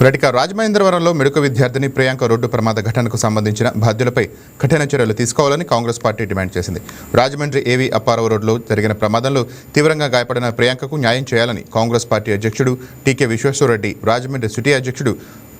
రెటిక రాజమహేంద్రవరంలో మెడికల్ విద్యార్థిని ప్రియాంక రోడ్డు ప్రమాద ఘటనకు సంబంధించిన బాధ్యులపై కఠిన చర్యలు తీసుకోవాలని కాంగ్రెస్ పార్టీ డిమాండ్ చేసింది. రాజమండ్రి ఏవి అప్పారావు రోడ్లో జరిగిన ప్రమాదంలో తీవ్రంగా గాయపడిన ప్రియాంకకు న్యాయం చేయాలని కాంగ్రెస్ పార్టీ అధ్యక్షుడు టీకే విశ్వేశ్వరరెడ్డి, రాజమండ్రి సిటీ అధ్యక్షుడు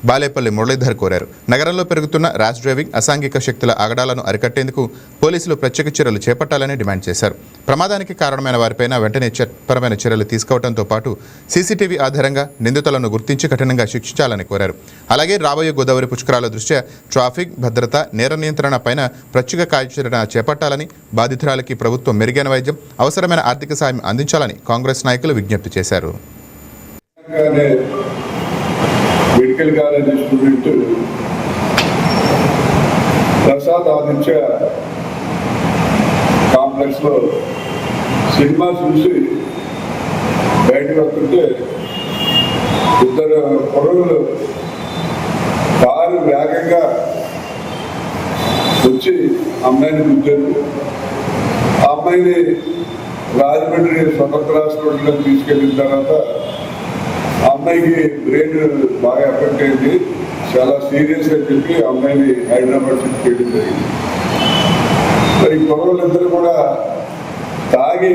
బాలేపల్లి మురళీధర్ కోరారు. నగరంలో పెరుగుతున్న ర్యాష్ డ్రైవింగ్, అసాంఘిక శక్తుల ఆగడాలను అరికట్టేందుకు పోలీసులు ప్రత్యేక చర్యలు చేపట్టాలని డిమాండ్ చేశారు. ప్రమాదానికి కారణమైన వారిపైన వెంటనే చట్టపరమైన చర్యలు తీసుకోవడంతో పాటు సీసీటీవీ ఆధారంగా నిందితులను గుర్తించి కఠినంగా శిక్షించాలని కోరారు. అలాగే రాబోయే గోదావరి పుష్కరాల దృష్ట్యా ట్రాఫిక్ భద్రత, నేర నియంత్రణ పైన ప్రత్యేక కార్యాచరణ చేపట్టాలని, బాధితురాలకి ప్రభుత్వం మెరుగైన వైద్యం, అవసరమైన ఆర్థిక సాయం అందించాలని కాంగ్రెస్ నాయకులు విజ్ఞప్తి చేశారు. Medical college student Prasad Aditya కాంప్లెక్స్లో సినిమా చూసి బయటకు వస్తుంటే ఇద్దరు పొడవులు కారు వేగంగా వచ్చి అమ్మాయిని గుద్దారు. ఆ అమ్మాయిని రాజమండ్రి స్వతంత్ర హాస్పిటల్లో తీసుకెళ్ళిన తర్వాత అమ్మాయికి బ్రెయిన్ బాగా ఎఫెక్ట్ అయింది, చాలా సీరియస్ అని చెప్పి అమ్మాయిని హైదరాబాద్ షిఫ్ట్ చేయడం జరిగింది. మరి పొగవలిద్దరూ కూడా తాగి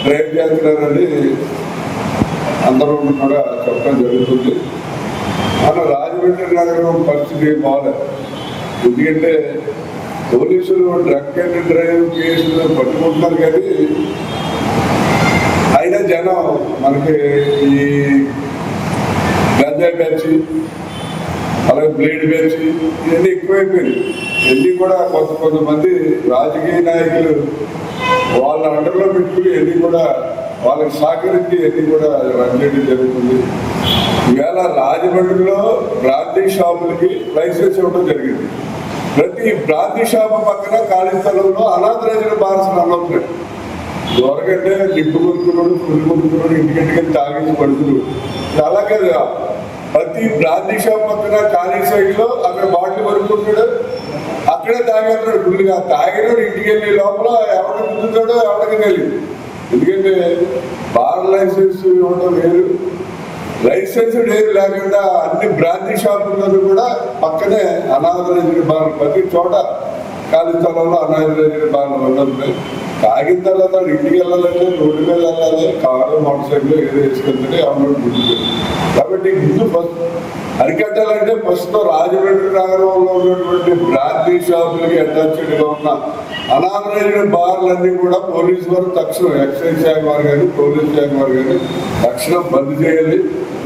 డ్రైవ్ చేస్తున్నారని అందరూ కూడా చెప్పడం జరుగుతుంది. మన రాజమండ్రి నగరం పరిస్థితి బాగాలేదు. ఎందుకంటే పోలీసులు డ్రగ్ అండ్ డ్రైవ్ కేసులు పట్టుకుంటున్నారు, కానీ అయినా జనం మనకి ఈ గంజాయి బ్యాచ్, అలాగే బ్లేడ్ బ్యాచ్ ఇవన్నీ ఎక్కువైపోయింది. ఇవన్నీ కూడా కొంతమంది రాజకీయ నాయకులు వాళ్ళ అండర్లో పెట్టుకుని ఇవన్నీ కూడా వాళ్ళకి సహకరించి ఇవన్నీ కూడా రన్ చేయడం జరుగుతుంది. ఈవేళ రాజమండ్రిలో బ్రాందీ షాపులకి లైసెన్స్ ఇవ్వడం జరిగింది. ప్రతి బ్రాందీ షాపు పక్కన ఖాళీ స్థలంలో అనాథరైజ్డ్ బార్స్ అమ్మవుతున్నాయి. దొరకంటే లిప్పు కొనుక్కున్నాడు, ఫుల్ కొనుక్కున్నాడు, ఇంటికి తాగేసి పడుతున్నాడు. అలాగే ప్రతి బ్రాందీ షాప్ పక్కన ఖాళీ సైడ్లో అక్కడ బాటిల్ కొనుక్కుంటాడు, అక్కడే తాగేస్తున్నాడు. ఫుల్గా తాగినాడు, ఇంటికి వెళ్ళి లోపల ఎవరికి గుర్తుంటాడో ఎవరికి తెలియదు. ఎందుకంటే బార్ లైసెన్స్ ఇవ్వడం వేరు, లైసెన్స్ ఏది లేకుండా అన్ని బ్రాందీ షాపుల్లో కూడా పక్కనే అనాథరైజ్డ్ బార్, ప్రతి చోట ఖాళీ స్థలంలో అనాథరైజ్డ్ బార్లు ఉండదు. తాగిన తర్వాత ఇంటికి వెళ్ళాలంటే రోడ్డు మీద వెళ్ళాలి, కారు మోటార్ సైకిల్ ఏదో వేసుకెళ్తే ఎవరు గుర్తుంది. కాబట్టి ముందు అరికట్టాలంటే ప్రస్తుతం రాజమండ్రి నగరంలో ఉన్నటువంటి బ్రాందీ షాపులకి అటాచ్డ్గా ఉన్న అనాథరైజ్డ్ బార్లన్నీ కూడా పోలీసు వారు తక్షణం, ఎక్సైజ్ శాఖ వారు కానీ పోలీస్ శాఖ వారు కానీ తక్షణం బంద్ చేయాలి.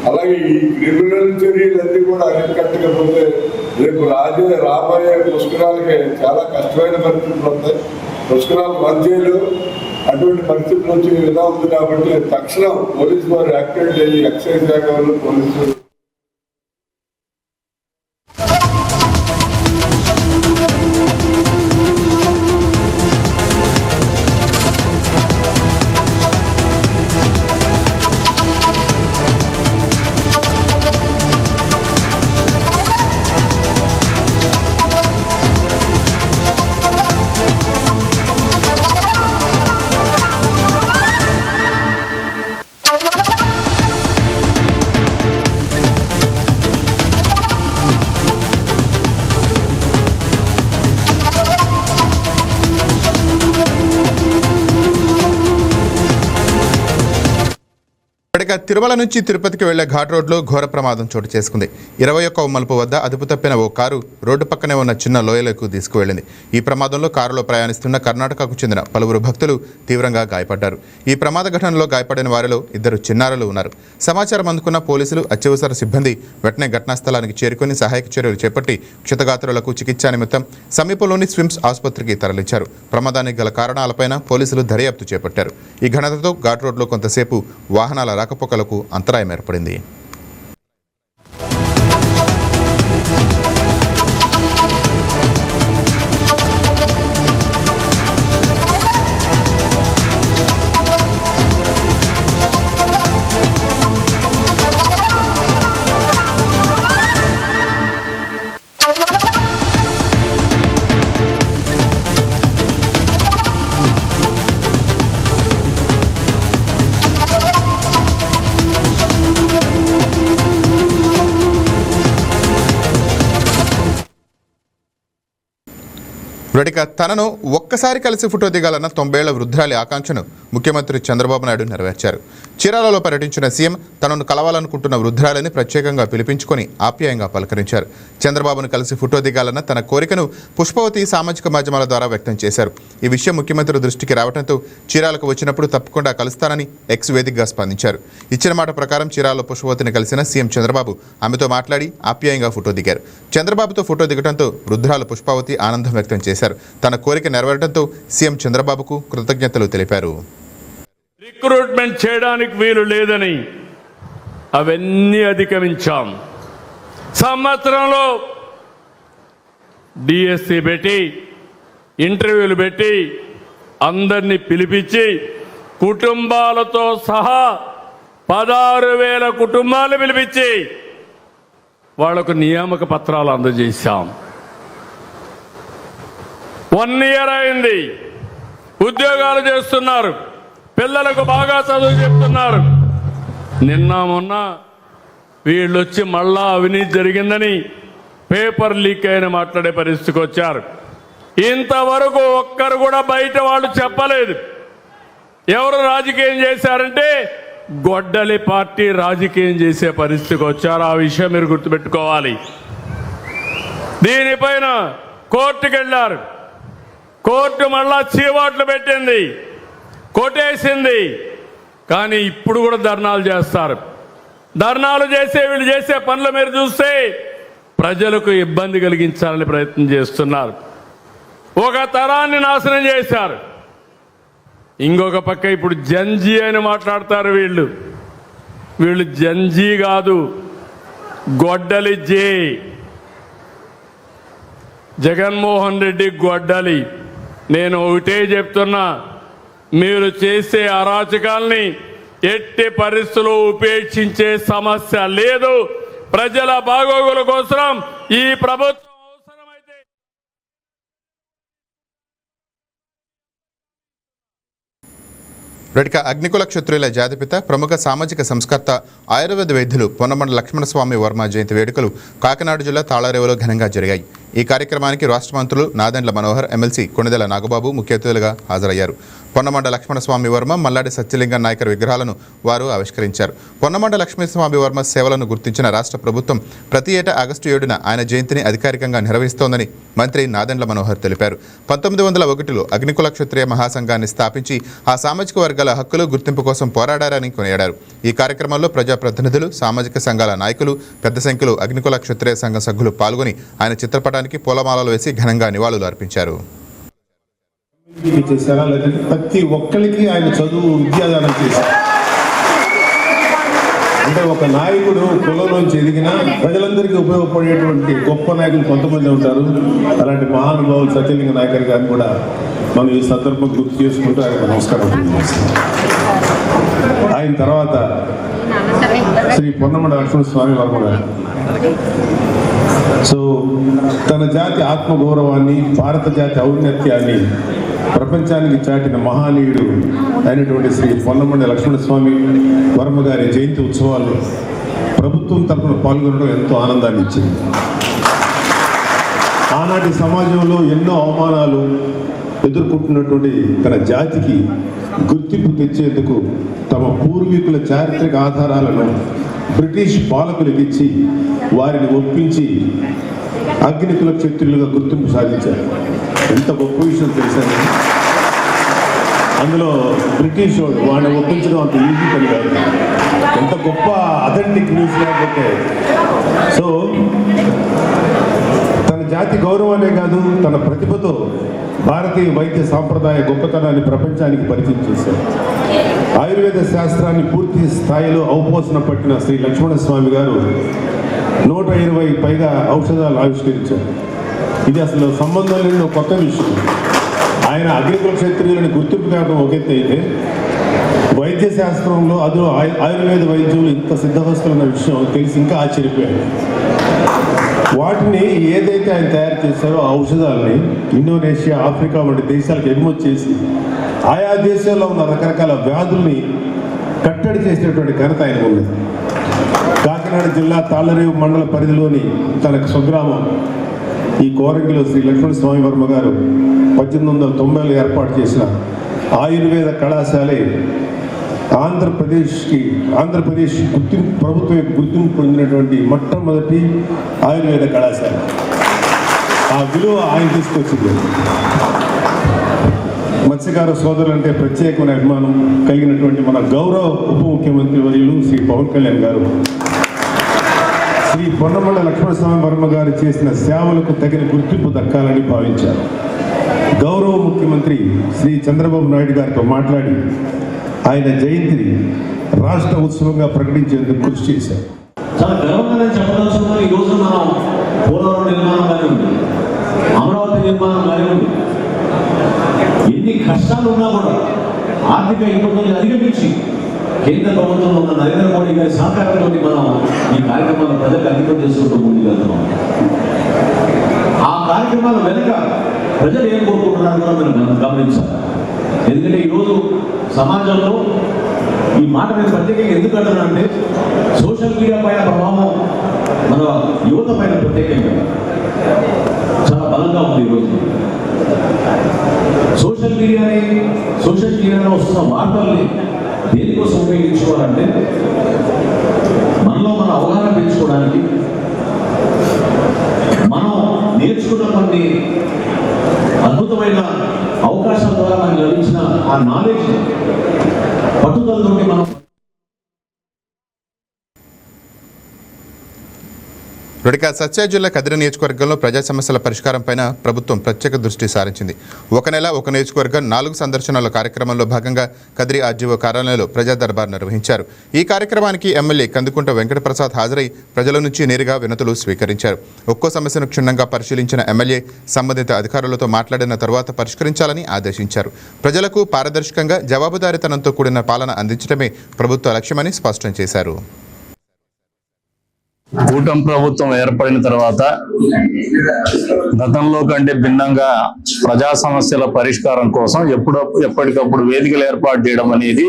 అలాగే ఈ క్రిమినల్ చర్యలన్నీ కూడా అరికట్టకపోతే రేపు రాబోయే పుష్కరాలకి చాలా కష్టమైన పరిస్థితులు వస్తాయి. పుష్కరాలు బంద్ చేయలేదు, అటువంటి పరిస్థితులు వచ్చే విధంగా ఉంది. కాబట్టి తక్షణం పోలీసు వారు యాక్టివేట్ అయ్యి ఎక్సైజ్ శాఖ వాళ్ళు పోలీసులు తిరుమల నుంచి తిరుపతికి వెళ్లే ఘాట్ రోడ్లో ఘోర ప్రమాదం చోటు చేసుకుంది. 21వ మలుపు వద్ద అదుపు తప్పిన ఓ కారు రోడ్డు పక్కనే ఉన్న చిన్న లోయలకు తీసుకువెళ్లింది. ఈ ప్రమాదంలో కారులో ప్రయాణిస్తున్న కర్ణాటకకు చెందిన పలువురు భక్తులు తీవ్రంగా గాయపడ్డారు. ఈ ప్రమాద ఘటనలో గాయపడిన వారిలో 2 చిన్నారులు ఉన్నారు. సమాచారం అందుకున్న పోలీసులు, అత్యవసర సిబ్బంది వెంటనే ఘటనా స్థలానికి చేరుకుని సహాయక చర్యలు చేపట్టి క్షతగాత్రులకు చికిత్స నిమిత్తం సమీపంలోని స్విమ్స్ ఆసుపత్రికి తరలించారు. ప్రమాదానికి గల కారణాలపైన పోలీసులు దర్యాప్తు చేపట్టారు. ఈ ఘటనతో ఘాట్ రోడ్లో కొంతసేపు వాహనాల రాకపోకలకు అంతరాయం ఏర్పడింది. ఇక తనను ఒక్కసారి కలిసి ఫోటో దిగాలన్న 90 ఏళ్ల వృద్ధురాలి ఆకాంక్షను ముఖ్యమంత్రి చంద్రబాబు నాయుడు నెరవేర్చారు. చీరాలలో పర్యటించిన సీఎం తనను కలవాలనుకుంటున్న వృద్ధురాలిని ప్రత్యేకంగా పిలిపించుకొని ఆప్యాయంగా పలకరించారు. చంద్రబాబును కలిసి ఫోటో దిగాలన్న తన కోరికను పుష్పవతి సామాజిక మాధ్యమాల ద్వారా వ్యక్తం చేశారు. ఈ విషయం ముఖ్యమంత్రి దృష్టికి రావడంతో చీరాలకు వచ్చినప్పుడు తప్పకుండా కలుస్తానని ఎక్స్ వేదికగా స్పందించారు. ఇచ్చిన మాట ప్రకారం చీరాలలో పుష్పవతిని కలిసిన సీఎం చంద్రబాబు ఆమెతో మాట్లాడి ఆప్యాయంగా ఫోటో దిగారు. చంద్రబాబుతో ఫోటో దిగడంతో వృద్ధురాలు పుష్పవతి ఆనందం వ్యక్తం చేశారు. తన కోరిక నెరవేరడంతో సీఎం చంద్రబాబుకు కృతజ్ఞతలు తెలిపారు. రిక్రూట్మెంట్ చేయడానికి వీలు లేదని అవన్నీ అధిగమించాం. సంవత్సరంలో డిఎస్సి పెట్టి ఇంటర్వ్యూలు పెట్టి అందరినీ పిలిపించి కుటుంబాలతో సహా 16,000 కుటుంబాలు పిలిపించి వాళ్లకు నియామక పత్రాలు అందజేశాం. 1 ఇయర్ అయింది. ఉద్యోగాలు చేస్తున్నారు, పిల్లలకు బాగా చదువు చెప్తున్నారు. నిన్న మొన్న వీళ్ళొచ్చి మళ్ళా అవినీతి జరిగిందని పేపర్ లీక్ అయిన మాట్లాడే పరిస్థితికి వచ్చారు. ఇంతవరకు ఒక్కరు కూడా బయట వాళ్ళు చెప్పలేదు. ఎవరు రాజకీయం చేశారంటే గొడ్డలి పార్టీ రాజకీయం చేసే పరిస్థితికి వచ్చారు. ఆ విషయం మీరు గుర్తుపెట్టుకోవాలి. దీనిపైన కోర్టుకు వెళ్ళారు. కోర్టు మళ్ళా చీవాట్లు పెట్టింది, కొట్టేసింది. కానీ ఇప్పుడు కూడా ధర్నాలు చేస్తారు. ధర్నాలు చేసే వీళ్ళు చేసే పనులు మీరు చూస్తే ప్రజలకు ఇబ్బంది కలిగించాలని ప్రయత్నం చేస్తున్నారు. ఒక తరాన్ని నాశనం చేశారు. ఇంకొక పక్క ఇప్పుడు జంజీ అని మాట్లాడతారు. వీళ్ళు జంజీ కాదు, గొడ్డలి జే. జగన్మోహన్ రెడ్డి గొడ్డలి. నేను ఒకటే చెప్తున్నా, మీరు చేసే అరాచకాల్ని ఎట్టి పరిస్థితుల్లో ఉపేక్షించే సమస్య లేదు. ప్రజల బాగోగుల కోసం ఈ ప్రభుత్వం అవసరమైతే ఇక అగ్నికుల క్షత్రియుల జాతిపిత ప్రముఖ సామాజిక సంస్కర్త ఆయుర్వేద వైద్యులు పొన్నమండ లక్ష్మణస్వామి వర్మ జయంతి వేడుకలు కాకినాడ జిల్లా తాళరేవులో ఘనంగా జరిగాయి. ఈ కార్యక్రమానికి రాష్ట్ర మంత్రులు నాదెండ్ల మనోహర్, ఎమ్మెల్సీ కొణిదెల నాగబాబు ముఖ్య అతిథులుగా హాజరయ్యారు. పొన్నమండ లక్ష్మణస్వామి వర్మ, మల్లాడి సత్యలింగ నాయకర్ విగ్రహాలను వారు ఆవిష్కరించారు. పొన్నమండ లక్ష్మణస్వామి వర్మ సేవలను గుర్తించిన రాష్ట్ర ప్రభుత్వం ప్రతి ఏటా ఆగస్టు 7న ఆయన జయంతిని అధికారికంగా నిర్వహిస్తోందని మంత్రి నాదెండ్ల మనోహర్ తెలిపారు. 1901లో అగ్నికుల క్షత్రియ మహాసంఘాన్ని స్థాపించి ఆ సామాజిక వర్గాల హక్కులు గుర్తింపు కోసం పోరాడారని కొనియాడారు. ఈ కార్యక్రమంలో ప్రజాప్రతినిధులు, సామాజిక సంఘాల నాయకులు పెద్ద సంఖ్యలో అగ్నికుల క్షత్రియ సంఘ సభ్యులు పాల్గొని ఆయన చిత్రపటానికి పూలమాలలు వేసి ఘనంగా నివాళులు అర్పించారు. చేశారా లేదంటే ప్రతి ఒక్కరికి ఆయన చదువు విద్యాదానం చేశారు. అంటే ఒక నాయకుడు కులంలోంచి ఎదిగినా ప్రజలందరికీ ఉపయోగపడేటువంటి గొప్ప నాయకులు కొంతమంది ఉంటారు. అలాంటి మహానుభావులు సత్యలింగ నాయకర్ గారిని కూడా మనం ఈ సందర్భం గుర్తు చేసుకుంటూ ఆయన నమస్కారం. ఆయన తర్వాత శ్రీ పొన్నమండ లక్ష్మణస్వామి వర్మ గారు. సో తన జాతి ఆత్మగౌరవాన్ని, భారత జాతి ఔన్నత్యాన్ని ప్రపంచానికి చాటిన మహానీయుడు అయినటువంటి శ్రీ పొన్నమండ లక్ష్మణస్వామి వర్మ గారి జయంతి ఉత్సవాలు ప్రభుత్వం తరఫున పాల్గొనడం ఎంతో ఆనందాన్ని ఇచ్చింది. ఆనాటి సమాజంలో ఎన్నో అవమానాలు ఎదుర్కొంటున్నటువంటి తన జాతికి గుర్తింపు తెచ్చేందుకు తమ పూర్వీకుల చారిత్రక ఆధారాలను బ్రిటిష్ పాలకులకు ఇచ్చి వారిని ఒప్పించి అగ్నికుల క్షత్రియులుగా గుర్తింపు సాధించారు. ఎంత గొప్ప విషయం తెలుసండి. అందులో బ్రిటిష్ వాడిని ఒప్పించడం అంత ఈజీ పని కాదు. ఎంత గొప్ప అథెంటిక్ న్యూస్ లేకపోతే. సో తన జాతి గౌరవానే కాదు, తన ప్రతిభతో భారతీయ వైద్య సాంప్రదాయ గొప్పతనాన్ని ప్రపంచానికి పరిచయం చేశారు. ఆయుర్వేద శాస్త్రాన్ని పూర్తి స్థాయిలో ఔపోసన పట్టిన శ్రీ లక్ష్మణస్వామి గారు 120 పైగా ఔషధాలు ఆవిష్కరించారు. ఇది అసలు సంబంధం లేని కొత్త విషయం. ఆయన అగ్నికుల క్షత్రియులని గుర్తింపు కావడం ఒక ఎత్తు అయితే, వైద్య శాస్త్రంలో అదో ఆయుర్వేద వైద్యులు ఇంత సిద్ధవస్తున్న విషయం తెలిసి ఇంకా ఆశ్చర్యపోయారు. వాటిని ఏదైతే ఆయన తయారు చేశారో ఆ ఔషధాలని ఇండోనేషియా, ఆఫ్రికా వంటి దేశాలకు ఎగుమతి చేసి ఆయా దేశాల్లో ఉన్న రకరకాల వ్యాధుల్ని కట్టడి చేసినటువంటి ఘనత ఆయన ఉంది. కాకినాడ జిల్లా తాళ్ళరేవు మండల పరిధిలోని తన స్వగ్రామం ఈ కోరంగిలో శ్రీ లక్ష్మణస్వామి వర్మ గారు 1890లో ఏర్పాటు చేసిన ఆయుర్వేద కళాశాలే ఆంధ్రప్రదేశ్ ప్రభుత్వం యొక్క గుర్తింపు పొందినటువంటి మొట్టమొదటి ఆయుర్వేద కళాశాల. ఆ విలువ ఆయన తీసుకొచ్చింది. మత్స్యకార సోదరులంటే ప్రత్యేకమైన అభిమానం కలిగినటువంటి మన గౌరవ ఉప ముఖ్యమంత్రి వర్యులు శ్రీ పవన్ కళ్యాణ్ గారు శ్రీ పొన్నమండ లక్ష్మణస్వామి వర్మ గారు చేసిన సేవలకు తగిన గుర్తింపు దక్కాలని భావించారు. గౌరవ ముఖ్యమంత్రి శ్రీ చంద్రబాబు నాయుడు గారితో మాట్లాడి ఆయన జయంతిని రాష్ట్ర ఉత్సవంగా ప్రకటించేందుకు కృషి చేశారు. చాలా గర్వంగా చెప్పదలుచుకున్నాం. ఈ రోజు మనం పోలవరం నిర్మాణం కానివ్వండి, అమరావతి నిర్మాణం కానివ్వండి, ఎన్ని కష్టాలు ఉన్నా కూడా ఆర్థిక ఇబ్బందులు అధిగమించి కేంద్ర ప్రభుత్వంలో ఉన్న నరేంద్ర మోడీ గారి సహకారంతో మనం ఈ కార్యక్రమాలను ప్రజలకు అంకితం చేసుకుంటూ ముందుకు వెళ్తున్నాం. ఆ కార్యక్రమాల వెనుక ప్రజలు ఏం కోరుకుంటున్నారో కూడా మనం గమనించాలి. ఎందుకంటే ఈరోజు సమాజంలో ఈ మాట నేను ప్రత్యేకంగా ఎందుకు అంటున్నానంటే సోషల్ మీడియా పైన ప్రభావం మన యువత పైన ప్రత్యేకంగా చాలా బలంగా ఉంది. ఈరోజు సోషల్ మీడియాలో వస్తున్న వార్తల్ని దేనికోసం ఉపయోగించుకోవాలంటే మనలో మన అవగాహన పెంచుకోవడానికి, మనం నేర్చుకున్న కొన్ని అద్భుతమైన అవకాశాల ద్వారా మనకు లభించిన ఆ నాలెడ్జ్ పట్టుదలతో మనం ఇక సత్యసాయి జిల్లా కదిరి నియోజకవర్గంలో ప్రజా సమస్యల పరిష్కారం పైన ప్రభుత్వం ప్రత్యేక దృష్టి సారించింది. ఒక నెల ఒక నియోజకవర్గం 4 సందర్శనల కార్యక్రమంలో భాగంగా కదిరి ఆర్జీఓ కార్యాలయంలో ప్రజా దర్బార్ నిర్వహించారు. ఈ కార్యక్రమానికి ఎమ్మెల్యే కందుకుంట వెంకటప్రసాద్ హాజరై ప్రజల నుంచి నేరుగా వినతులు స్వీకరించారు. ఒక్కో సమస్యను క్షుణ్ణంగా పరిశీలించిన ఎమ్మెల్యే సంబంధిత అధికారులతో మాట్లాడిన తర్వాత పరిష్కరించాలని ఆదేశించారు. ప్రజలకు పారదర్శకంగా జవాబుదారీతనంతో కూడిన పాలన అందించడమే ప్రభుత్వ లక్ష్యమని స్పష్టం చేశారు. కూటమి ప్రభుత్వం ఏర్పడిన తర్వాత గతంలో కంటే భిన్నంగా ప్రజా సమస్యల పరిష్కారం కోసం ఎప్పటికప్పుడు వేదికలు ఏర్పాటు చేయడం అనేది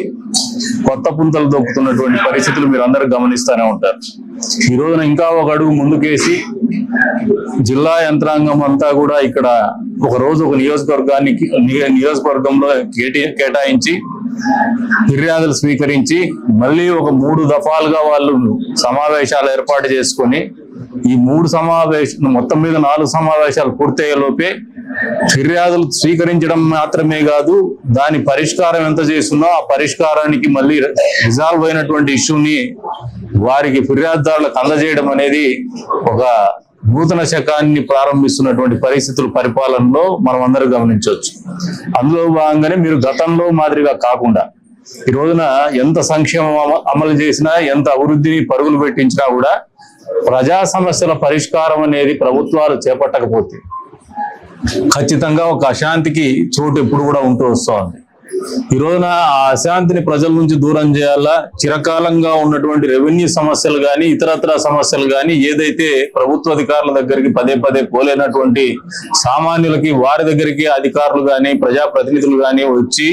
కొత్త పుంతలు దొక్కుతున్నటువంటి పరిస్థితులు మీరు అందరూ గమనిస్తూనే ఉంటారు. ఈ రోజున ఇంకా ఒక అడుగు ముందుకేసి జిల్లా యంత్రాంగం అంతా కూడా ఇక్కడ ఒక రోజు ఒక నియోజకవర్గంలో కేటాయించి ఫిర్యాదులు స్వీకరించి మళ్ళీ ఒక 3 దఫాలుగా వాళ్ళు సమావేశాలు ఏర్పాటు చేసుకొని ఈ 3 మొత్తం మీద 4 సమావేశాలు పూర్తయ్యేలోపే ఫిర్యాదులు స్వీకరించడం మాత్రమే కాదు, దాని పరిష్కారం ఎంత చేస్తున్నా ఆ పరిష్కారానికి మళ్ళీ రిజాల్వ్ అయినటువంటి ఇష్యూని వారికి ఫిర్యాదుదారులకు అందజేయడం అనేది ఒక నూతన శకాన్ని ప్రారంభిస్తున్నటువంటి పరిస్థితుల పరిపాలనలో మనం అందరూ గమనించవచ్చు. అందులో భాగంగానే మీరు గతంలో మాదిరిగా కాకుండా ఈ రోజున ఎంత సంక్షేమం అమలు చేసినా, ఎంత అభివృద్ధిని పరుగులు పెట్టించినా కూడా ప్రజా సమస్యల పరిష్కారం అనేది ప్రభుత్వాలు చేపట్టకపోతే ఖచ్చితంగా ఒక అశాంతికి చోటు ఎప్పుడు కూడా ఉంటూ వస్తోంది. ఈ రోజున ఆ అశాంతిని ప్రజల నుంచి దూరం చేయాలా, చిరకాలంగా ఉన్నటువంటి రెవెన్యూ సమస్యలు కానీ ఇతరత్ర సమస్యలు కానీ ఏదైతే ప్రభుత్వ అధికారుల దగ్గరికి పదే పోలేనటువంటి సామాన్యులకి వారి దగ్గరికి అధికారులు కానీ ప్రజాప్రతినిధులు కానీ వచ్చి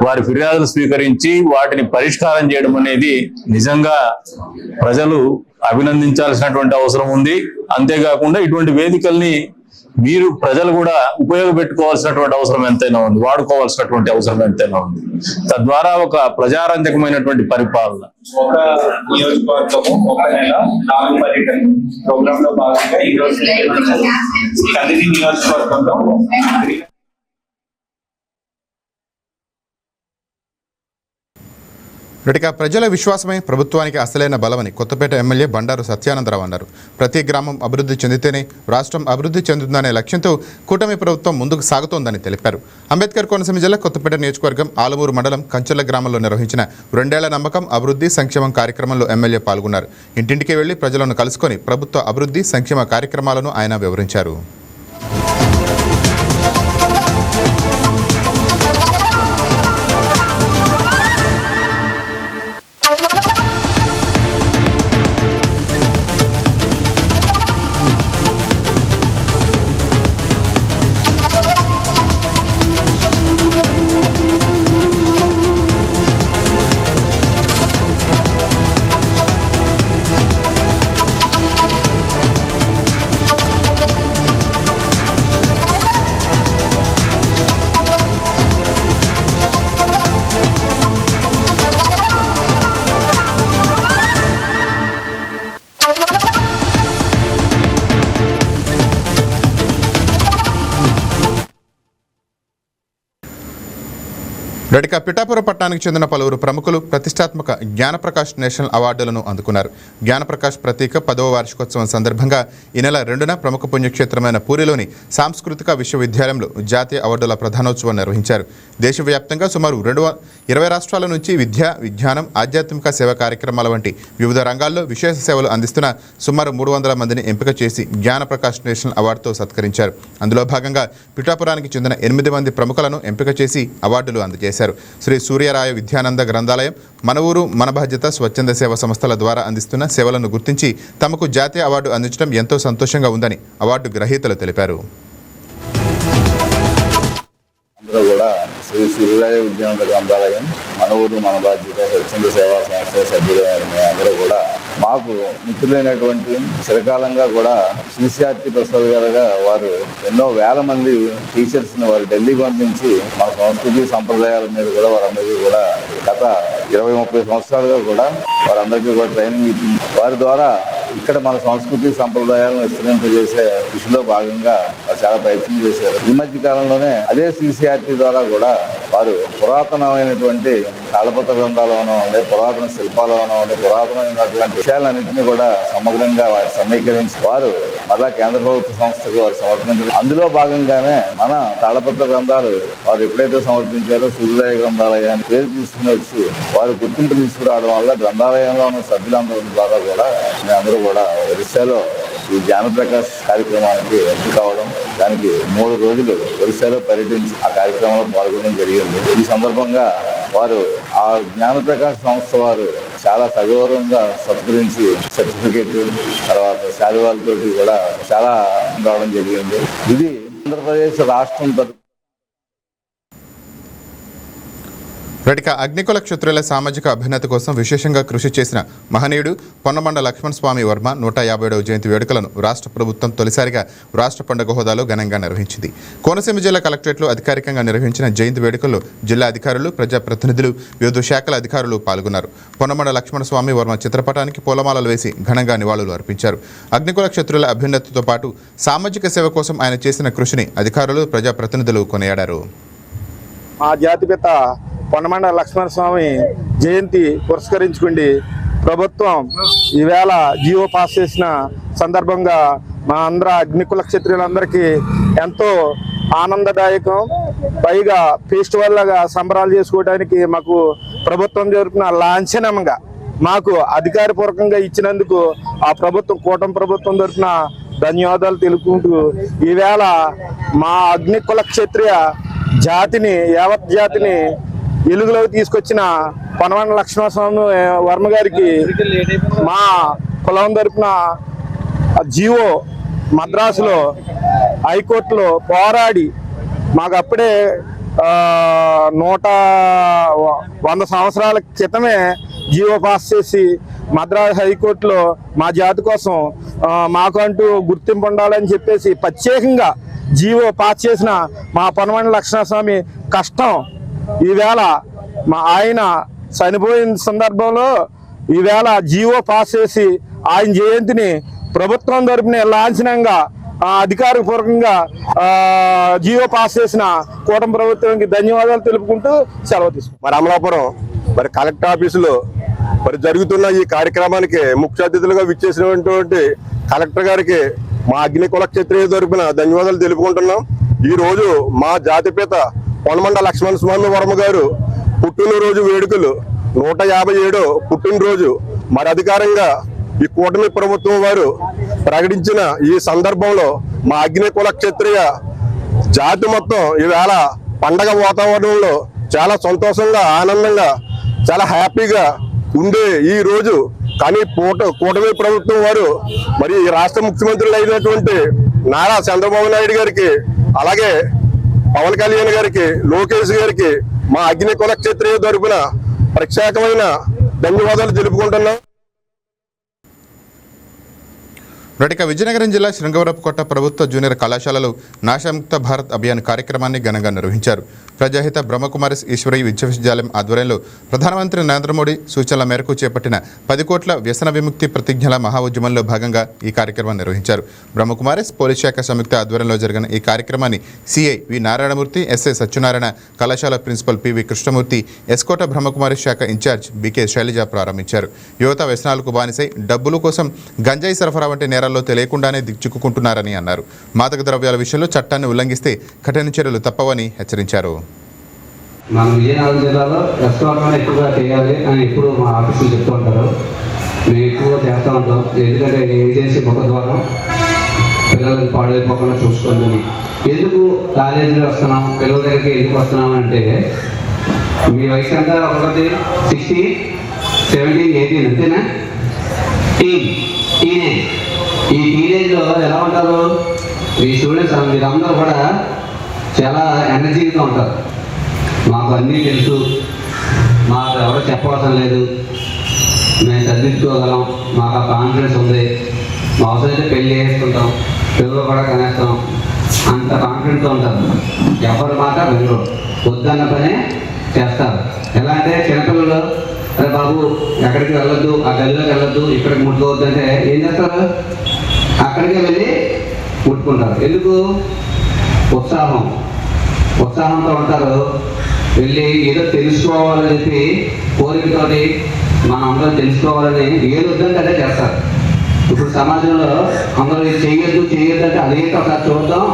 వారి ఫిర్యాదులు స్వీకరించి వాటిని పరిష్కారం చేయడం అనేది నిజంగా ప్రజలు అభినందించాల్సినటువంటి అవసరం ఉంది. అంతేకాకుండా ఇటువంటి వేదికల్ని మీరు ప్రజలు కూడా ఉపయోగపెట్టుకోవాల్సినటువంటి అవసరం ఎంతైనా ఉంది, వాడుకోవాల్సినటువంటి అవసరం ఎంతైనా ఉంది. తద్వారా ఒక ప్రజారంజకమైనటువంటి పరిపాలన. ఒక నియోజకవర్గము ఒక నెల 4 పర్యటన ప్రోగ్రామ్ లో భాగంగా ఈ రోజు కదిరి నియోజకవర్గంలో ఇక ప్రజల విశ్వాసమే ప్రభుత్వానికి అసలైన బలమని కొత్తపేట ఎమ్మెల్యే బండారు సత్యానందరావు అన్నారు. ప్రతి గ్రామం అభివృద్ధి చెందితేనే రాష్ట్రం అభివృద్ధి చెందుతుందనే లక్ష్యంతో కూటమి ప్రభుత్వం ముందుకు సాగుతోందని తెలిపారు. అంబేద్కర్ కోనసీమ జిల్లా కొత్తపేట నియోజకవర్గం ఆలమూరు మండలం కంచెల గ్రామంలో నిర్వహించిన 2 ఏళ్ల నమ్మకం అభివృద్ధి సంక్షేమం కార్యక్రమంలో ఎమ్మెల్యే పాల్గొన్నారు. ఇంటింటికి వెళ్లి ప్రజలను కలుసుకొని ప్రభుత్వ అభివృద్ధి సంక్షేమ కార్యక్రమాలను ఆయన వివరించారు. రెడ్డిక పిఠాపురం పట్టణానికి చెందిన పలువురు ప్రముఖులు ప్రతిష్టాత్మక జ్ఞానప్రకాష్ నేషనల్ అవార్డులను అందుకున్నారు. జ్ఞానప్రకాష్ ప్రతీక 10వ వార్షికోత్సవం సందర్భంగా ఈ నెల 2న ప్రముఖ పుణ్యక్షేత్రమైన పూరిలోని సాంస్కృతిక విశ్వవిద్యాలయంలో జాతీయ అవార్డుల ప్రధానోత్సవం నిర్వహించారు. దేశవ్యాప్తంగా సుమారు 20 రాష్ట్రాల నుంచి విద్య, విజ్ఞానం, ఆధ్యాత్మిక సేవా కార్యక్రమాల వంటి వివిధ రంగాల్లో విశేష సేవలు అందిస్తున్న సుమారు 300 మందిని ఎంపిక చేసి జ్ఞానప్రకాష్ నేషనల్ అవార్డుతో సత్కరించారు. అందులో భాగంగా పిఠాపురానికి చెందిన 8 మంది ప్రముఖులను ఎంపిక చేసి అవార్డులు అందజేశారు. శ్రీ సూర్యరాయ విద్యానంద గ్రంథాలయం, మన ఊరు మన బాధ్యత స్వచ్ఛంద సేవా సంస్థల ద్వారా అందిస్తున్న సేవలను గుర్తించి తమకు జాతీయ అవార్డు అందించడం ఎంతో సంతోషంగా ఉందని అవార్డు గ్రహీతలు తెలిపారు. అందరూ కూడా శ్రీ సూర్యరాయ విద్యానంద గ్రంథాలయం, మన ఊరు మన బాధ్యత స్వచ్ఛంద సేవా సంస్థ సభ్యులైన అందరూ కూడా మాకు మిత్రులైనటువంటి చిరకాలంగా కూడా సిసిఆర్టీ ప్రసాద్ గారుగా వారు ఎన్నో వేల మంది టీచర్స్ని వారు ఢిల్లీ పంపించి మన సంస్కృతి సంప్రదాయాల మీద కూడా వారందరికీ కూడా గత 20-30 సంవత్సరాలుగా కూడా వారందరికీ కూడా ట్రైనింగ్ ఇచ్చింది. వారి ద్వారా ఇక్కడ మన సంస్కృతి సంప్రదాయాలను విస్తరింపజేసే కృషిలో భాగంగా చాలా ప్రయత్నం చేశారు. ఈ మధ్య కాలంలోనే అదే సిసిఆర్టీ ద్వారా కూడా వారు పురాతనమైనటువంటి తాళపత్ర గ్రంథాలను ఉండే, పురాతన శిల్పాలను ఉండే, పురాతనమైనటువంటి విషయాలన్నింటినీ కూడా సమగ్రంగా వారు సమీకరించి వారు మళ్ళా కేంద్ర ప్రభుత్వ సంస్థకు వారు సమర్పించారు. అందులో భాగంగానే మన తాళపత్ర గ్రంథాలు వారు ఎప్పుడైతే సమర్పించారో సూర్యరాయ గ్రంథాలయాన్ని పేరు తీసుకుని వచ్చి వారు గుర్తింపు తీసుకురావడం వల్ల గ్రంథాలయంలో ఉన్న సభ్యులందరి ద్వారా కూడా మేమందరూ కూడా ఒరిస్సాలో ఈ జ్ఞానప్రకాష్ కార్యక్రమానికి ఎంపిక కావడం, దానికి 3 రోజులు ఒరిస్సాలో పర్యటించి ఆ కార్యక్రమంలో పాల్గొనడం జరిగింది. ఈ సందర్భంగా వారు ఆ జ్ఞానప్రకాష్ సంస్థ వారు చాలా సగౌరవంగా సత్కరించి సర్టిఫికేట్ తర్వాత శాలువాలతో కూడా చాలా రావడం జరిగింది. ఇది ఆంధ్రప్రదేశ్ రాష్ట్రం రెడ్డిక అగ్నికుల క్షత్రియుల సామాజిక అభ్యున్నతి కోసం విశేషంగా కృషి చేసిన మహనీయుడు పొన్నమండ లక్ష్మణ స్వామి వర్మ 150వ జయంతి వేడుకలను రాష్ట్ర ప్రభుత్వం తొలిసారిగా రాష్ట్ర పండుగ హోదాలో ఘనంగా నిర్వహించింది. కోనసీమ జిల్లా కలెక్టరేట్లో అధికారికంగా నిర్వహించిన జయంతి వేడుకల్లో జిల్లా అధికారులు, ప్రజాప్రతినిధులు, వివిధ శాఖల అధికారులు పాల్గొన్నారు. పొన్నమండ లక్ష్మణ స్వామి వర్మ చిత్రపటానికి పూలమాలలు వేసి ఘనంగా నివాళులు అర్పించారు. అగ్నికుల క్షత్రియుల అభ్యున్నతితో పాటు సామాజిక సేవ కోసం ఆయన చేసిన కృషిని అధికారులు, ప్రజాప్రతినిధులు కొనియాడారు. ఆ జాతిపిత పొన్నమండ లక్ష్మణ స్వామి జయంతి పురస్కరించుకుండి ప్రభుత్వం ఈవేళ జియో పాస్ చేసిన సందర్భంగా మా అగ్నికుల క్షత్రియులందరికీ ఎంతో ఆనందదాయకం. పైగా ఫెస్టివల్ లాగా సంబరాలు చేసుకోవడానికి మాకు ప్రభుత్వం జరుపున లాంఛనంగా మాకు అధికారపూర్వకంగా ఇచ్చినందుకు ఆ ప్రభుత్వం, కూటమి ప్రభుత్వం తరఫున ధన్యవాదాలు తెలుపుకుంటూ ఈవేళ మా అగ్నికుల క్షత్రియ జాతిని, యావత్ జాతిని వెలుగులోకి తీసుకొచ్చిన పొన్నమండ లక్ష్మణ స్వామి వర్మ గారికి మా కులం తరపున జియో మద్రాసులో హైకోర్టులో పోరాడి మాకు అప్పుడే 100 సంవత్సరాల క్రితమే జియో పాస్ చేసి మద్రాసు హైకోర్టులో మా జాతి కోసం మాకంటూ గుర్తింపు ఉండాలని చెప్పేసి ప్రత్యేకంగా జియో పాస్ చేసిన మా పొన్నమండ లక్ష్మణ స్వామి కష్టం ఈవేళ మా ఆయన చనిపోయిన సందర్భంలో ఈవేళ జియో పాస్ చేసి ఆయన జయంతిని ప్రభుత్వం తరపున లాంఛనంగా అధికారపూర్వకంగా జియో పాస్ చేసిన కూటమి ప్రభుత్వానికి ధన్యవాదాలు తెలుపుకుంటూ సెలవు తీసుకుంటాం. మరి అమలాపురం కలెక్టర్ ఆఫీసులో జరుగుతున్న ఈ కార్యక్రమానికి ముఖ్య అతిథులుగా విచ్చేసినటువంటి కలెక్టర్ గారికి మా అగ్నికుల క్షత్రియ తరపున ధన్యవాదాలు తెలుపుకుంటున్నాం. ఈ రోజు మా జాతిపిత పొన్నమండ లక్ష్మణ స్వామి వర్మ గారు పుట్టినరోజు వేడుకలు 157వ పుట్టినరోజు మరి అధికారంగా ఈ కూటమి ప్రభుత్వం వారు ప్రకటించిన ఈ సందర్భంలో మా అగ్నికుల క్షత్రియ జాతి మొత్తం ఈవేళ పండగ వాతావరణంలో చాలా సంతోషంగా, ఆనందంగా, చాలా హ్యాపీగా ఉండే ఈ రోజు. కానీ కూటమి ప్రభుత్వం వారు మరి రాష్ట్ర ముఖ్యమంత్రులు అయినటువంటి నారా చంద్రబాబు నాయుడు గారికి, అలాగే పవన్ కళ్యాణ్ గారికి, లోకేష్ గారికి మా అగ్నికుల క్షత్రియ తరపున ప్రత్యేకమైన ధన్యవాదాలు తెలుపుకుంటున్నాం. రెడ్డిక విజయనగరం జిల్లా శృంగవరపుకోట ప్రభుత్వ జూనియర్ కళాశాలలో నాశాముక్త భారత్ అభియాన్ కార్యక్రమాన్ని ఘనంగా నిర్వహించారు. ప్రజాహిత బ్రహ్మకుమారిస్ ఈశ్వరీయ విశ్వవిద్యాలయం ఆధ్వర్యంలో ప్రధానమంత్రి నరేంద్ర మోడీ సూచనల మేరకు చేపట్టిన 10 కోట్ల వ్యసన విముక్తి ప్రతిజ్ఞల మహా ఉద్యమంలో భాగంగా ఈ కార్యక్రమం నిర్వహించారు. బ్రహ్మకుమారిస్ పోలీస్ శాఖ సంయుక్త ఆధ్వర్యంలో జరిగిన ఈ కార్యక్రమాన్ని CI V Narayanamurthy, SI Satyanarayana, కళాశాల ప్రిన్సిపల్ పివి కృష్ణమూర్తి, ఎస్కోట బ్రహ్మకుమారిస్ శాఖ ఇన్ఛార్జ్ బికే శైలజ ప్రారంభించారు. యువత వ్యసనాలకు బానిసై డబ్బుల కోసం గంజాయి సరఫరా వంటి నేరాల్లో తెలియకుండానే చిక్కుకుంటున్నారని అన్నారు. మాదక ద్రవ్యాల విషయంలో చట్టాన్ని ఉల్లంఘిస్తే కఠిన చర్యలు తప్పవని హెచ్చరించారు. మన విజయనగరం జిల్లాలో రెస్టారెంట్ ఎక్కువగా చేయాలి అని ఎప్పుడు మా ఆఫీసులు చెప్తూ ఉంటారు. మేము ఎక్కువగా చేస్తూ ఉంటాం. ఎందుకంటే ఏజెన్సీ ముఖ ద్వారా పిల్లలకు పాడైపోకుండా చూసుకుంటుంది. ఎందుకు కాలేజీలో వస్తున్నాం, పిల్లల దగ్గరికి ఎందుకు వస్తున్నాం అంటే మీ వయసు అంతా ఒకటి 16, 17, 18 అంతేనా? టీనేజ్. ఈ టీనేజ్లో ఎలా ఉంటారు ఈ స్టూడెంట్స్? మీరందరూ కూడా చాలా ఎనర్జీగా ఉంటారు. మాకు అన్నీ తెలుసు, మాకు ఎవరో చెప్పవసరం లేదు, మేము చదివించుకోగలం, మాకు ఆ కాన్ఫిడెన్స్ ఉంది, మా అవసరమైతే పెళ్లి చేసుకుంటాం, పిల్లలు కూడా కనేస్తాం, అంత కాన్ఫిడెంట్తో ఉంటారు. ఎవరి మాట వినరు, వద్దన్న పనే చేస్తారు. ఎలా అంటే చిన్నపిల్లలు, అరే బాబు ఎక్కడికి వెళ్ళొద్దు, ఆ గదిలోకి వెళ్ళొద్దు, ఇక్కడికి ముట్టుకోవద్దు అంటే ఏం చేస్తారు? అక్కడికే వెళ్ళి ముట్టుకుంటారు. ఎందుకు? ఉత్సాహంతో ఉంటారు. వెళ్ళి ఏదో తెలుసుకోవాలని చెప్పి కోరికతోటి మనం అందరం తెలుసుకోవాలని ఏది వద్దంటే అదే చేస్తారు. ఇప్పుడు సమాజంలో అందరూ ఇది చేయొద్దు అంటే అదేంటి ఒకసారి చూద్దాం,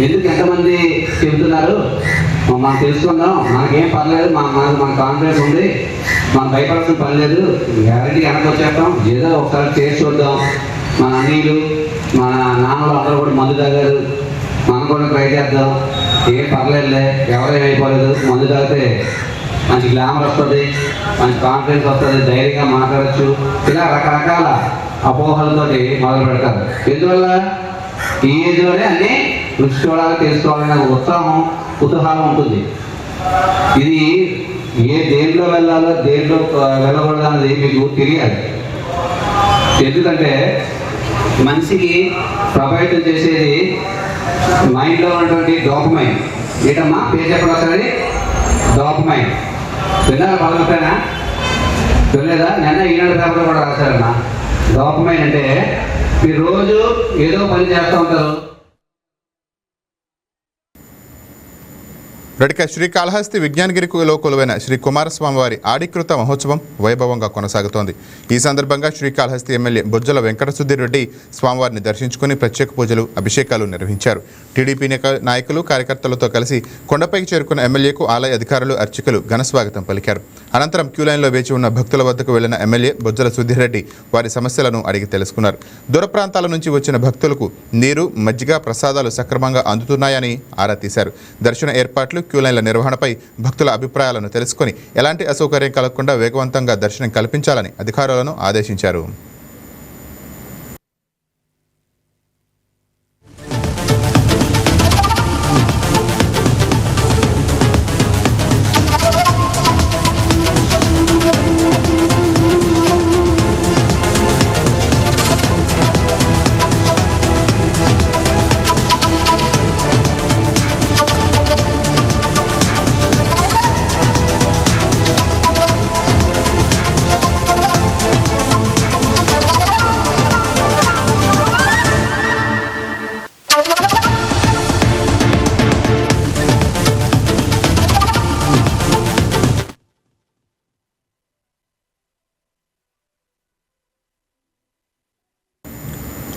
ఎందుకు ఎంతమంది చెబుతున్నారు, మనం తెలుసుకుందాం, మనకేం పర్లేదు, మన కాన్ఫిడెన్స్ ఉంది, మనం భయపడాల్సిన పని లేదు, గ్యారంటీ వెనక్కి వచ్చేస్తాం, ఏదో ఒకసారి చేసి చూద్దాం. మన అన్నీలు మన నాన్నలు అందరూ కూడా మందు తాగారు, మనం కూడా ట్రై చేద్దాం, ఏం పర్లేదులే, ఎవరేమైపోలేదు, మందు తాగితే మంచి గ్లామర్ వస్తుంది, మంచి కాన్ఫిడెన్స్ వస్తుంది, ధైర్యంగా మాట్లాడచ్చు, ఇలా రకరకాల అపోహలతోటి మొదలు పెడతారు. ఎందువల్ల ఈ ఏజ్లోనే అన్నీ రుచి చూడాలి, తెలుసుకోవాలనే కుతూహలం ఉంటుంది. ఇది దేంట్లో వెళ్ళాలో దేంట్లో వెళ్ళకూడదు అనేది మీకు తెలియాలి. ఎందుకంటే మనిషికి ప్రభావితం చేసేది మైండ్లో ఉన్నటువంటి డోపమైన్. ఏంటమ్మా పేరు చెప్పడం ఒకసారి? డోపమైన్. విన్నారా? పదవిపైనా వినలేదా? నిన్న ఈనాడు పేపర్లో కూడా రాశారన్నా. డోపమైన్ అంటే మీరు రోజు ఏదో పని చేస్తూ ఉంటారు. రడిక శ్రీకాళహస్తి విజ్ఞానగిరిలో కొలువైన శ్రీ కుమారస్వామి వారి ఆడికృత మహోత్సవం వైభవంగా కొనసాగుతోంది. ఈ సందర్భంగా శ్రీకాళహస్తి ఎమ్మెల్యే బొజ్జల వెంకట సుధీర్ రెడ్డి స్వామివారిని దర్శించుకుని ప్రత్యేక పూజలు, అభిషేకాలు నిర్వహించారు. టీడీపీ నాయకులు, కార్యకర్తలతో కలిసి కొండపైకి చేరుకున్న ఎమ్మెల్యేకు ఆలయ అధికారులు, అర్చకులు ఘనస్వాగతం పలికారు. అనంతరం క్యూలైన్లో వేచి ఉన్న భక్తుల వద్దకు వెళ్లిన ఎమ్మెల్యే బొజ్జల సుధీర్ రెడ్డి వారి సమస్యలను అడిగి తెలుసుకున్నారు. దూర ప్రాంతాల నుంచి వచ్చిన భక్తులకు నీరు, మజ్జిగ, ప్రసాదాలు సక్రమంగా అందుతున్నాయని ఆరా తీశారు. దర్శన ఏర్పాట్లు, క్యూలైన్ల నిర్వహణపై భక్తుల అభిప్రాయాలను తెలుసుకుని ఎలాంటి అసౌకర్యం కలగకుండా వేగవంతంగా దర్శనం కల్పించాలని అధికారులను ఆదేశించారు.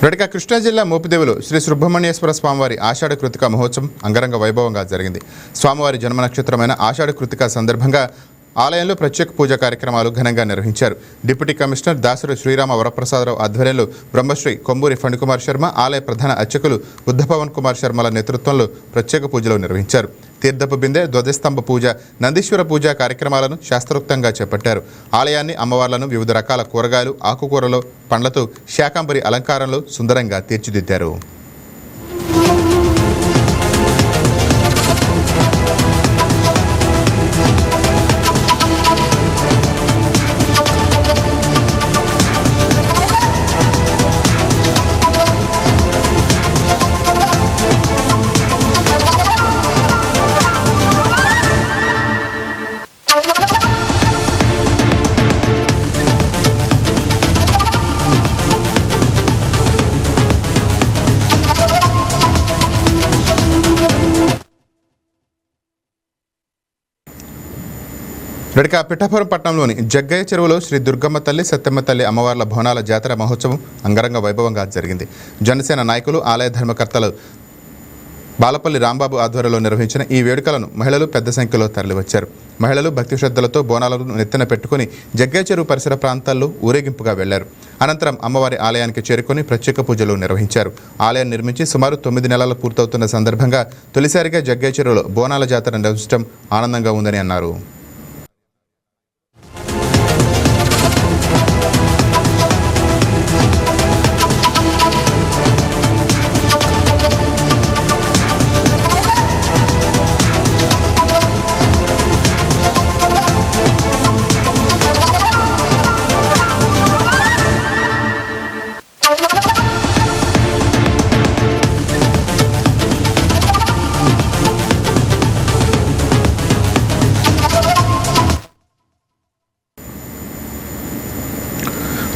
రడిక కృష్ణా జిల్లా మోపిదేవిలో శ్రీ సుబ్రహ్మణ్యేశ్వర స్వామివారి ఆషాఢ కృతిక మహోత్సవం అంగరంగ వైభవంగా జరిగింది. స్వామివారి జన్మ నక్షత్రమైన ఆషాఢ కృతిక సందర్భంగా ఆలయంలో ప్రత్యేక పూజా కార్యక్రమాలు ఘనంగా నిర్వహించారు. డిప్యూటీ కమిషనర్ దాసరి శ్రీరామ వరప్రసాదరావు ఆధ్వర్యంలో బ్రహ్మశ్రీ కొంబూరి ఫణికుమార్ శర్మ, ఆలయ ప్రధాన అర్చకులు బుద్ధపవన్ కుమార్ శర్మల నేతృత్వంలో ప్రత్యేక పూజలు నిర్వహించారు. తీర్థపు బిందె, ధ్వజస్తంభ పూజ, నందీశ్వర పూజ కార్యక్రమాలను శాస్త్రోక్తంగా చేపట్టారు. ఆలయాన్ని, అమ్మవార్లను వివిధ రకాల కూరగాయలు, ఆకుకూరలు, పండ్లతో శాకాంబరి అలంకారంలో సుందరంగా తీర్చిదిద్దారు. రెడక పిఠాపురం పట్టణంలోని జగ్గయ్య చెరువులో శ్రీ దుర్గమ్మ తల్లి సత్యమ్మ తల్లి అమ్మవార్ల బోనాల జాతర మహోత్సవం అంగరంగ వైభవంగా జరిగింది. జనసేన నాయకులు, ఆలయ ధర్మకర్తలు బాలపల్లి రాంబాబు ఆధ్వర్యంలో నిర్వహించిన ఈ వేడుకలను మహిళలు పెద్ద సంఖ్యలో తరలివచ్చారు. మహిళలు భక్తి శ్రద్ధలతో బోనాలను నెత్తిన పెట్టుకుని జగ్గయ్య చెరువు పరిసర ప్రాంతాల్లో ఊరేగింపుగా వెళ్లారు. అనంతరం అమ్మవారి ఆలయానికి చేరుకొని ప్రత్యేక పూజలు నిర్వహించారు. ఆలయం నిర్మించి సుమారు 9 నెలలు పూర్తవుతున్న సందర్భంగా తొలిసారిగా జగ్గయ్య చెరువులో బోనాల జాతర నిర్వహించడం ఆనందంగా ఉందని అన్నారు.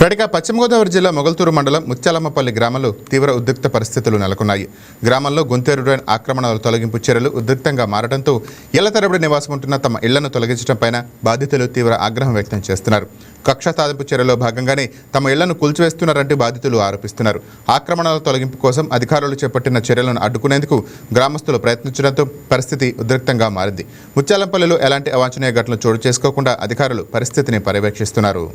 రెడక పశ్చిమ గోదావరి జిల్లా మొగల్తూరు మండలం ముత్యాలమ్మపల్లి గ్రామంలో తీవ్ర ఉద్రిక్త పరిస్థితులు నెలకొన్నాయి. గ్రామంలో గుంతేరు డ్రైన్ ఆక్రమణల తొలగింపు చర్యలు ఉద్రిక్తంగా మారడంతో ఇళ్ల తరబడి నివాసం ఉంటున్న తమ ఇళ్లను తొలగించడంపైన బాధితులు తీవ్ర ఆగ్రహం వ్యక్తం చేస్తున్నారు. కక్ష సాధింపు చర్యలో భాగంగానే తమ ఇళ్లను కూల్చివేస్తున్నారంటూ బాధితులు ఆరోపిస్తున్నారు. ఆక్రమణల తొలగింపు కోసం అధికారులు చేపట్టిన చర్యలను అడ్డుకునేందుకు గ్రామస్తులు ప్రయత్నించడంతో పరిస్థితి ఉద్రిక్తంగా మారింది. ముత్యాలంపల్లిలో ఎలాంటి అవాంఛనీయ ఘటనలు చోటు చేసుకోకుండా అధికారులు పరిస్థితిని పర్యవేక్షిస్తున్నారు.